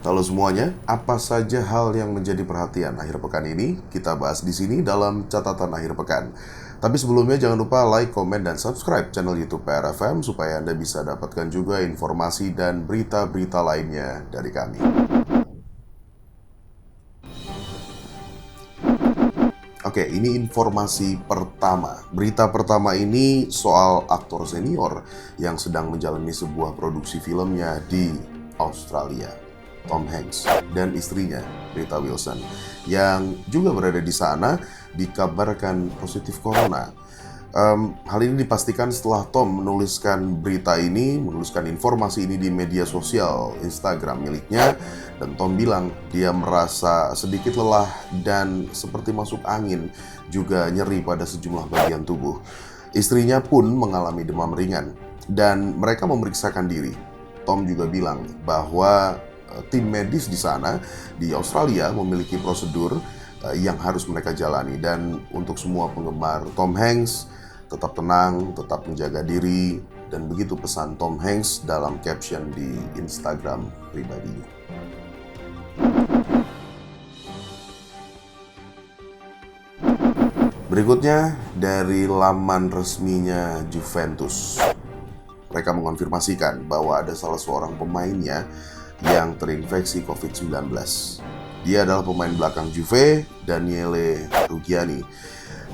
Halo semuanya, apa saja hal yang menjadi perhatian akhir pekan ini? Kita bahas di sini dalam catatan akhir pekan. Tapi sebelumnya jangan lupa like, komen, dan subscribe channel YouTube PRFM supaya Anda bisa dapatkan juga informasi dan berita-berita lainnya dari kami. Oke, ini informasi pertama. Berita pertama ini soal aktor senior yang sedang menjalani sebuah produksi filmnya di Australia. Tom Hanks dan istrinya, Rita Wilson, yang juga berada di sana, dikabarkan positif corona. Hal ini dipastikan setelah Tom menuliskan informasi ini di media sosial Instagram miliknya, dan Tom bilang dia merasa sedikit lelah dan seperti masuk angin, juga nyeri pada sejumlah bagian tubuh. Istrinya pun mengalami demam ringan, dan mereka memeriksakan diri. Tom juga bilang bahwa tim medis di sana, di Australia, memiliki prosedur yang harus mereka jalani. Dan untuk semua penggemar Tom Hanks, tetap tenang, tetap menjaga diri, dan begitu pesan Tom Hanks dalam caption di Instagram pribadinya. Berikutnya dari laman resminya Juventus. Mereka mengonfirmasikan bahwa ada salah seorang pemainnya yang terinfeksi COVID-19. Dia adalah pemain belakang Juve, Daniele Ruggiani.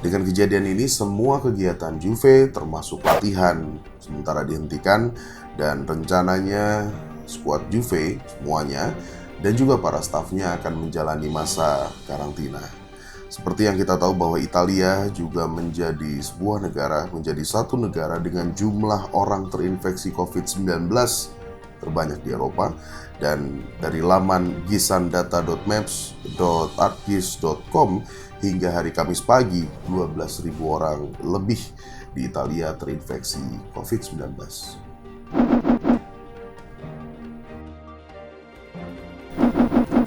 Dengan kejadian ini, semua kegiatan Juve termasuk latihan sementara dihentikan, dan rencananya skuad Juve semuanya dan juga para stafnya akan menjalani masa karantina. Seperti yang kita tahu bahwa Italia juga menjadi satu negara dengan jumlah orang terinfeksi COVID-19 terbanyak di Eropa. Dan dari laman gisandata.maps.archis.com hingga hari Kamis pagi, 12.000 orang lebih di Italia terinfeksi COVID-19.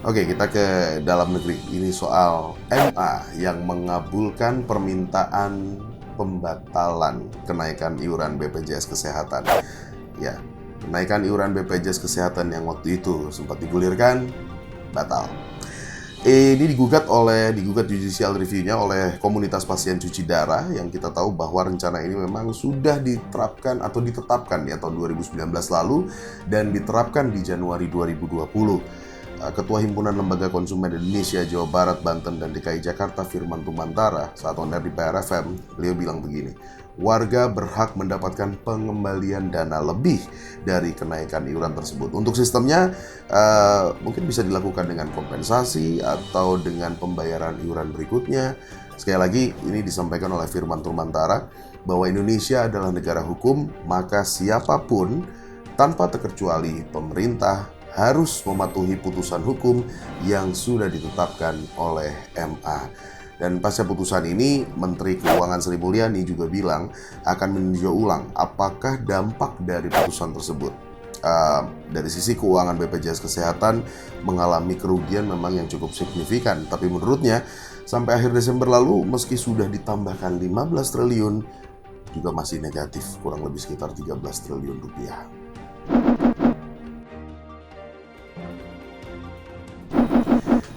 Oke, kita ke dalam negeri. Ini soal MA yang mengabulkan permintaan pembatalan kenaikan iuran BPJS Kesehatan. Ya, kenaikan iuran BPJS Kesehatan yang waktu itu sempat digulirkan, batal. Ini digugat judicial review-nya oleh komunitas pasien cuci darah, yang kita tahu bahwa rencana ini memang sudah diterapkan atau ditetapkan ya tahun 2019 lalu dan diterapkan di Januari 2020. Ketua Himpunan Lembaga Konsumen Indonesia, Jawa Barat, Banten, dan DKI Jakarta, Firman Tumantara, saat on air di PRFM, beliau bilang begini, warga berhak mendapatkan pengembalian dana lebih dari kenaikan iuran tersebut. Untuk sistemnya, mungkin bisa dilakukan dengan kompensasi atau dengan pembayaran iuran berikutnya. Sekali lagi, ini disampaikan oleh Firman Tumantara, bahwa Indonesia adalah negara hukum, maka siapapun, tanpa terkecuali pemerintah, harus mematuhi putusan hukum yang sudah ditetapkan oleh MA. Dan pasca putusan ini, Menteri Keuangan Sri Mulyani juga bilang akan meninjau ulang apakah dampak dari putusan tersebut. Dari sisi keuangan BPJS Kesehatan mengalami kerugian memang yang cukup signifikan, tapi menurutnya sampai akhir Desember lalu, meski sudah ditambahkan 15 triliun, juga masih negatif, kurang lebih sekitar 13 triliun rupiah.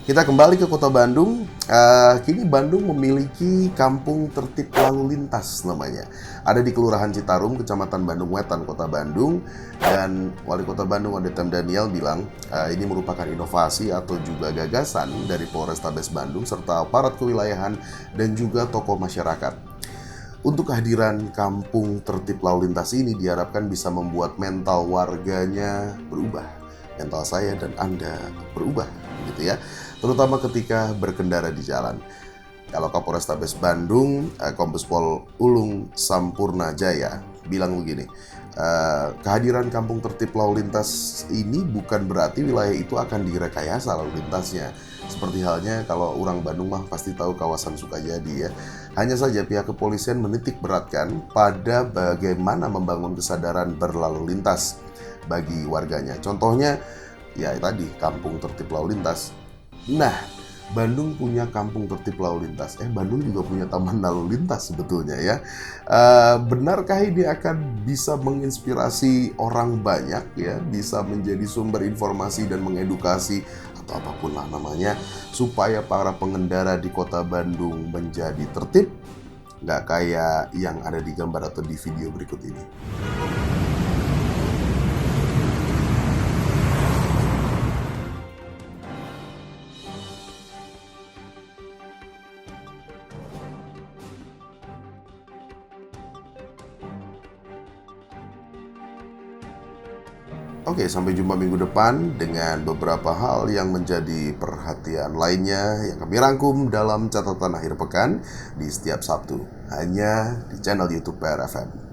Kita kembali ke kota Bandung. Kini Bandung memiliki kampung tertib lalu lintas namanya. Ada di Kelurahan Citarum, Kecamatan Bandung Wetan, Kota Bandung. Dan Wali Kota Bandung, Adetem Daniel, bilang ini merupakan inovasi atau juga gagasan dari Polrestabes Bandung serta aparat kewilayahan dan juga tokoh masyarakat. Untuk kehadiran kampung tertib lalu lintas ini diharapkan bisa membuat mental warganya berubah. Mental saya dan Anda berubah, gitu ya. Terutama ketika berkendara di jalan. Kalau Kapolrestabes Bandung, Kombes Pol Ulung Sampurna Jaya bilang begini, kehadiran kampung tertib lalu lintas ini bukan berarti wilayah itu akan direkayasa lalu lintasnya. Seperti halnya kalau orang Bandung mah pasti tahu kawasan Sukajadi ya. Hanya saja pihak kepolisian menitik beratkan pada bagaimana membangun kesadaran berlalu lintas bagi warganya. Contohnya ya tadi, kampung tertib lalu lintas. Nah, Bandung punya kampung tertib lalu lintas. Bandung juga punya taman lalu lintas sebetulnya ya. Benarkah ini akan bisa menginspirasi orang banyak ya, bisa menjadi sumber informasi dan mengedukasi atau apapun lah namanya, supaya para pengendara di kota Bandung menjadi tertib? Nggak kayak yang ada di gambar atau di video berikut ini. Oke, sampai jumpa minggu depan dengan beberapa hal yang menjadi perhatian lainnya yang kami rangkum dalam catatan akhir pekan di setiap Sabtu, hanya di channel YouTube PRFM.